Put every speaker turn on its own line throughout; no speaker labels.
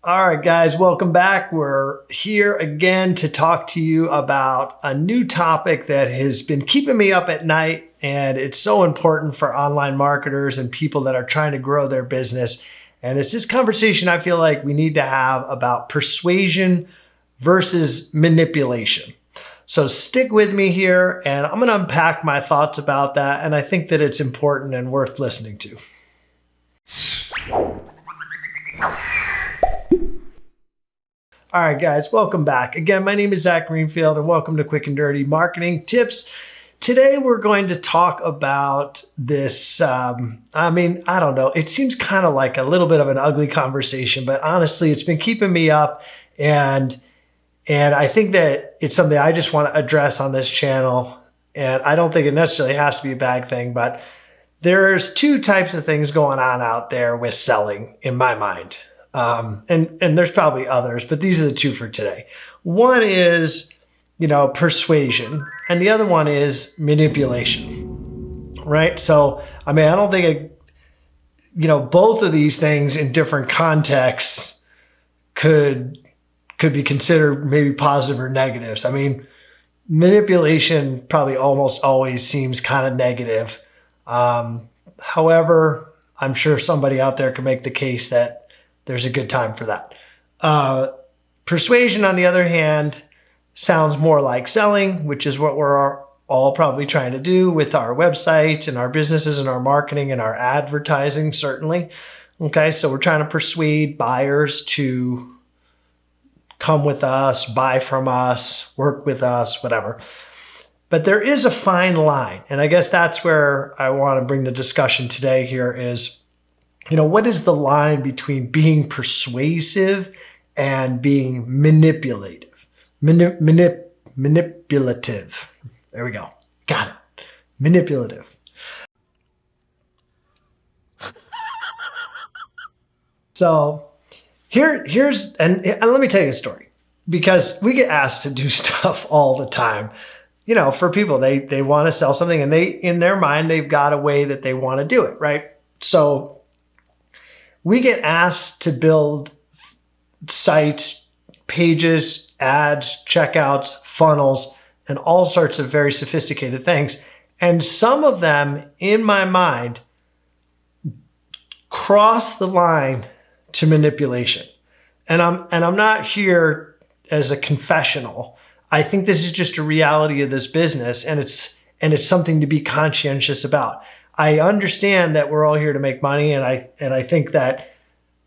All right, guys, welcome back. We're here again to talk to you about a new topic that has been keeping me up at night, and it's so important for online marketers and people that are trying to grow their business. And it's this conversation I feel like we need to have about persuasion versus manipulation. So stick with me here, and I'm going to unpack my thoughts about that, and I think that it's important and worth listening to. All right, guys, welcome back. Again, my name is Zach Greenfield, and welcome to Quick and Dirty Marketing Tips. Today, we're going to talk about this. I don't know. It seems kind of like a little bit of an ugly conversation, but honestly, it's been keeping me up, and I think that it's something I just want to address on this channel. And I don't think it necessarily has to be a bad thing, but there's two types of things going on out there with selling, in my mind. And there's probably others, but these are the two for today. One is, persuasion, and the other one is manipulation, right? So, I don't think both of these things in different contexts could be considered maybe positive or negatives. Manipulation probably almost always seems kind of negative. However, I'm sure somebody out there could make the case that there's a good time for that. Persuasion, on the other hand, sounds more like selling, which is what we're all probably trying to do with our websites and our businesses and our marketing and our advertising, certainly. Okay, so we're trying to persuade buyers to come with us, buy from us, work with us, whatever. But there is a fine line, and I guess that's where I want to bring the discussion today here is, what is the line between being persuasive and being manipulative? Manipulative. There we go. Got it. Manipulative. So here's, and let me tell you a story, because we get asked to do stuff all the time. For people, they want to sell something, and in their mind, they've got a way that they want to do it, right? So we get asked to build sites, pages, ads, checkouts, funnels, and all sorts of very sophisticated things. And some of them, in my mind, cross the line to manipulation. And I'm not here as a confessional. I think this is just a reality of this business, and it's something to be conscientious about. I understand that we're all here to make money, and I think that,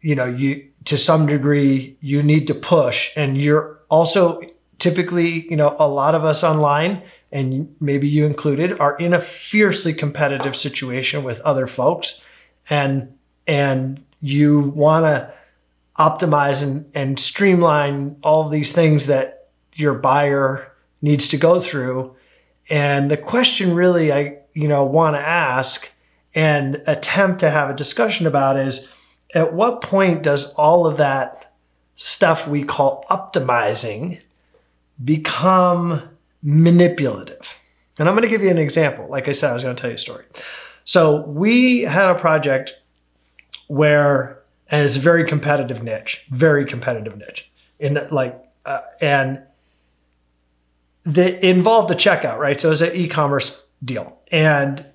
you, to some degree, you need to push, and you're also typically, a lot of us online, and maybe you included, are in a fiercely competitive situation with other folks, and you want to optimize and streamline all of these things that your buyer needs to go through. And the question really I want to ask and attempt to have a discussion about is, at what point does all of that stuff we call optimizing become manipulative? And I'm going to give you an example. Like I said, I was going to tell you a story. So we had a project and it's a very competitive niche, and that involved a checkout, right? So it was an e-commerce deal. And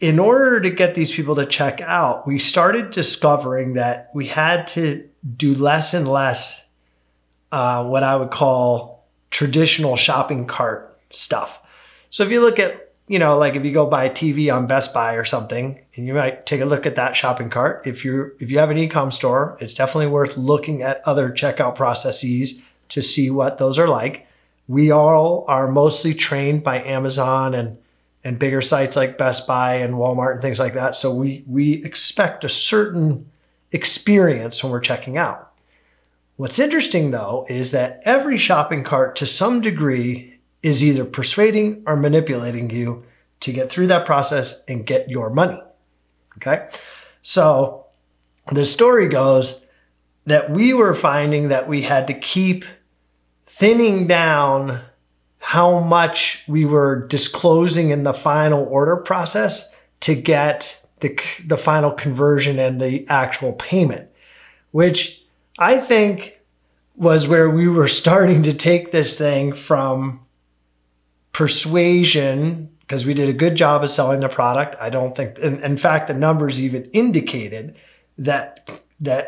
in order to get these people to check out, we started discovering that we had to do less and less what I would call traditional shopping cart stuff. So if you look at, like if you go buy a TV on Best Buy or something, and you might take a look at that shopping cart. If you have an e-com store, it's definitely worth looking at other checkout processes to see what those are like. We all are mostly trained by Amazon and bigger sites like Best Buy and Walmart and things like that. So we expect a certain experience when we're checking out. What's interesting, though, is that every shopping cart to some degree is either persuading or manipulating you to get through that process and get your money. Okay? So the story goes that we were finding that we had to keep thinning down how much we were disclosing in the final order process to get the final conversion and the actual payment, which I think was where we were starting to take this thing from persuasion, because we did a good job of selling the product. I don't think, in fact, the numbers even indicated that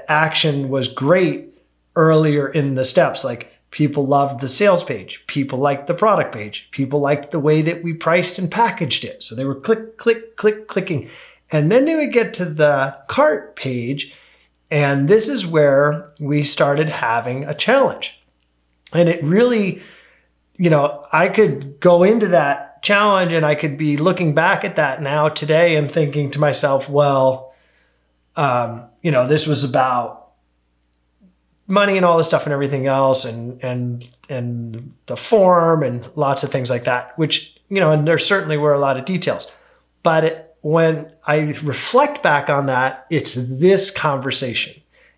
action was great earlier in the steps. Like, people loved the sales page. People liked the product page. People liked the way that we priced and packaged it. So they were click, click, click, clicking. And then they would get to the cart page. And this is where we started having a challenge. And it really, I could go into that challenge and I could be looking back at that now today and thinking to myself, well, this was about money and all this stuff and everything else, and the form and lots of things like that, which, and there certainly were a lot of details. But when I reflect back on that, it's this conversation.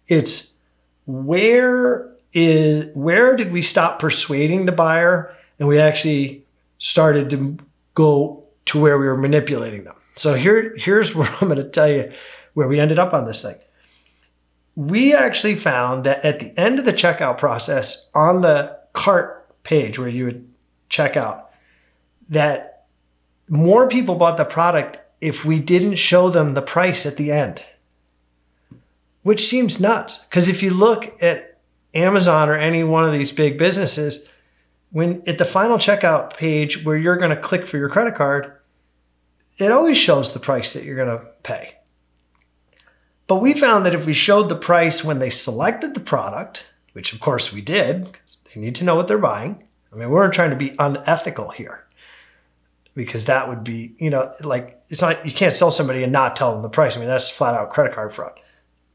It's where did we stop persuading the buyer and we actually started to go to where we were manipulating them. So here's where I'm going to tell you where we ended up on this thing. We actually found that at the end of the checkout process on the cart page where you would check out, that more people bought the product if we didn't show them the price at the end, which seems nuts. Because if you look at Amazon or any one of these big businesses, when at the final checkout page where you're going to click for your credit card, it always shows the price that you're going to pay. But we found that if we showed the price when they selected the product, which of course we did, because they need to know what they're buying. I mean, we weren't trying to be unethical here, because that would be, it's not, you can't sell somebody and not tell them the price. I mean, that's flat out credit card fraud.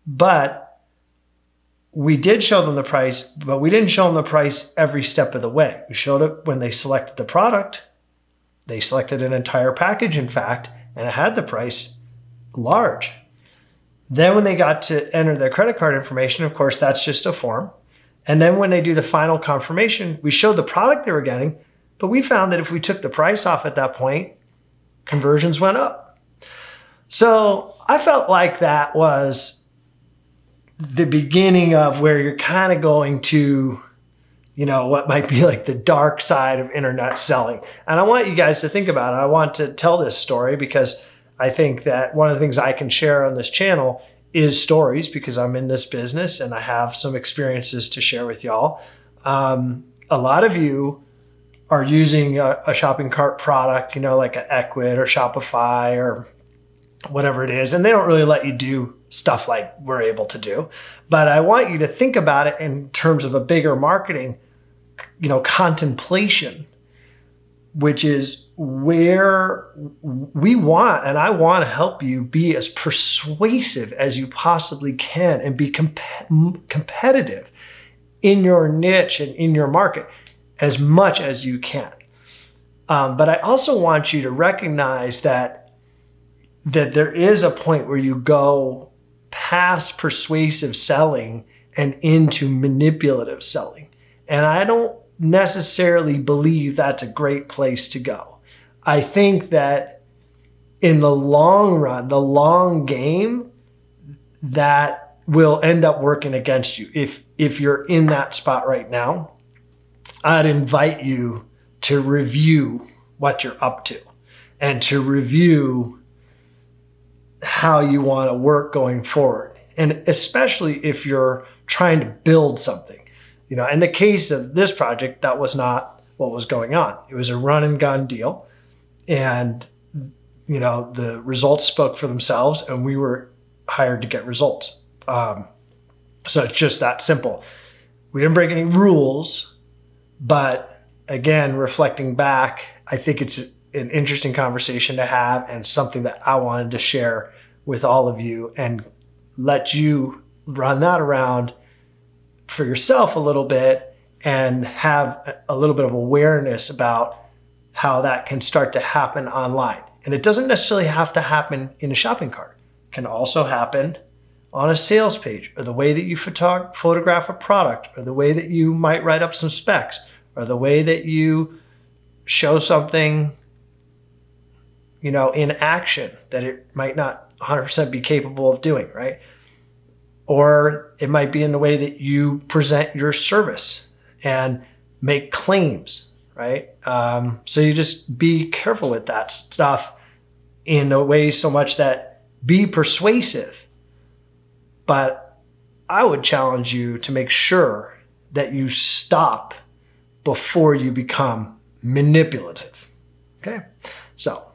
But we did show them the price, but we didn't show them the price every step of the way. We showed it when they selected the product. They selected an entire package, in fact, and it had the price large. Then when they got to enter their credit card information, of course, that's just a form. And then when they do the final confirmation, we showed the product they were getting, but we found that if we took the price off at that point, conversions went up. So I felt like that was the beginning of where you're kind of going to, what might be like the dark side of internet selling. And I want you guys to think about it. I want to tell this story because I think that one of the things I can share on this channel is stories, because I'm in this business and I have some experiences to share with y'all. A lot of you are using a shopping cart product, like an Ecwid or Shopify or whatever it is, and they don't really let you do stuff like we're able to do. But I want you to think about it in terms of a bigger marketing, contemplation, which is where we want, and I want to help you be as persuasive as you possibly can and be competitive in your niche and in your market as much as you can. But I also want you to recognize that there is a point where you go past persuasive selling and into manipulative selling. And I don't necessarily believe that's a great place to go. I think that in the long run, the long game, that will end up working against you. If you're in that spot right now, I'd invite you to review what you're up to and to review how you want to work going forward. And especially if you're trying to build something. In the case of this project, that was not what was going on. It was a run and gun deal. And, the results spoke for themselves and we were hired to get results. So it's just that simple. We didn't break any rules, but again, reflecting back, I think it's an interesting conversation to have and something that I wanted to share with all of you and let you run that around for yourself a little bit and have a little bit of awareness about how that can start to happen online. And it doesn't necessarily have to happen in a shopping cart. It can also happen on a sales page, or the way that you photograph a product, or the way that you might write up some specs, or the way that you show something, in action that it might not 100% be capable of doing, right? or it might be in the way that you present your service and make claims, right? So you just be careful with that stuff in a way so much that be persuasive. But I would challenge you to make sure that you stop before you become manipulative. Okay? So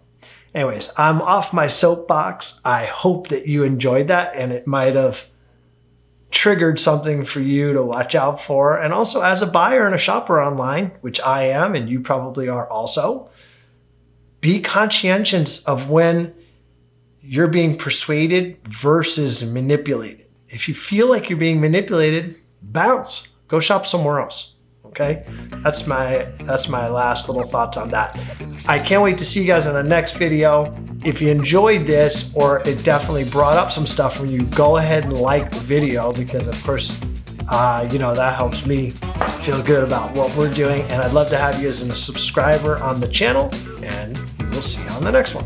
anyways, I'm off my soapbox. I hope that you enjoyed that and it might have triggered something for you to watch out for. And also, as a buyer and a shopper online, which I am and you probably are also, be conscientious of when you're being persuaded versus manipulated. If you feel like you're being manipulated, bounce. Go shop somewhere else. Okay? That's my last little thoughts on that. I can't wait to see you guys in the next video. If you enjoyed this, or it definitely brought up some stuff for you, go ahead and like the video, because of course, that helps me feel good about what we're doing. And I'd love to have you as a subscriber on the channel, and we'll see you on the next one.